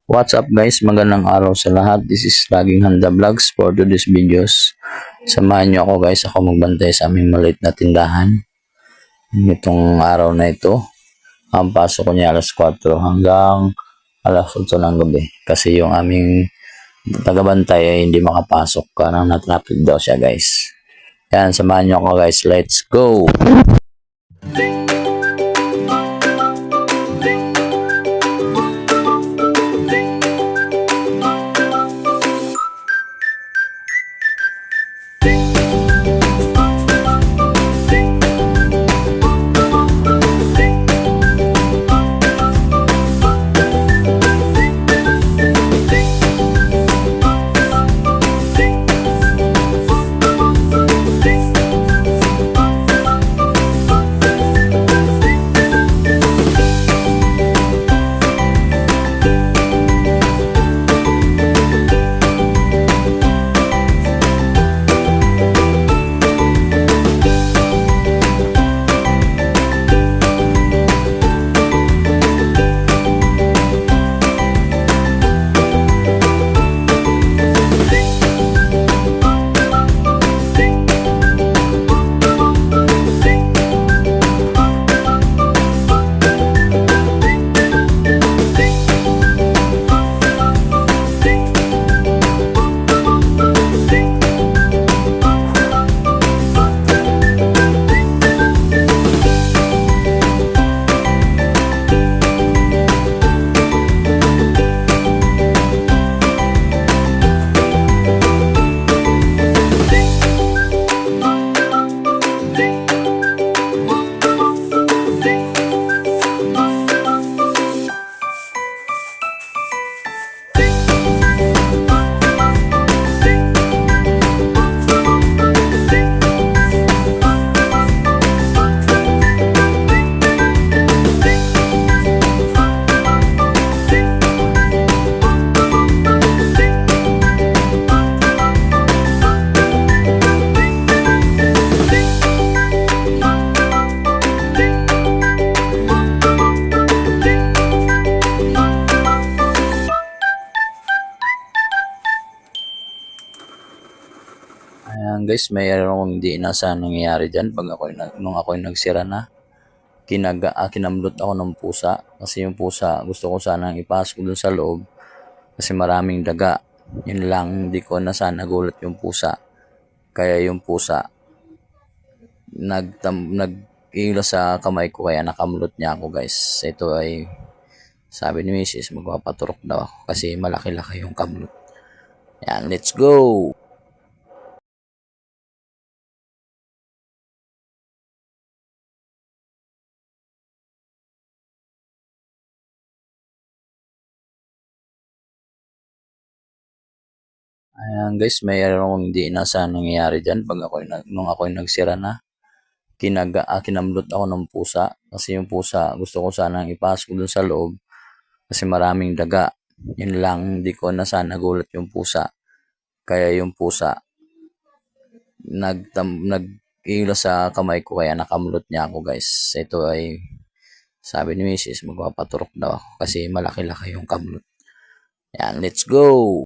What's up guys, magandang araw sa lahat. This is Laging Handa Vlogs for today's videos. Samahan nyo ako guys, ako magbantay sa aming maliit na tindahan. Itong araw na ito, ang pasok ko niya alas 4 hanggang alas 8 ng gabi. Kasi yung aming tagabantay ay hindi makapasok, karang na-traffic daw siya guys. Yan, samahan nyo ako guys, let's go! Ayan guys, mayroong hindi inaasahan nangyayari dyan pag nung ako'y nagsira na. Kinamlot ako ng pusa kasi yung pusa gusto ko sanang ipasok dun sa loob kasi maraming daga. Yun lang, hindi ko na sana nagulat yung pusa. Kaya yung pusa nag-ilo sa kamay ko kaya nakamlot niya ako guys. Ito ay sabi ni Mrs. magpapaturok daw ako kasi malaki-laki yung kamlot. Yan, let's go! Ayan guys, mayroong hindi inaasahan nangyayari dyan pag nung ako'y nagsira na. Kinamlot ako ng pusa kasi yung pusa gusto ko sanang ipasok dun sa loob kasi maraming daga. Yun lang, hindi ko na sana nagulat yung pusa. Kaya yung pusa nag-ilo sa kamay ko kaya nakamlot niya ako guys. Ito ay sabi ni Mrs. magpapaturok daw ako kasi malaki-laki yung kamlot. Yan, let's go!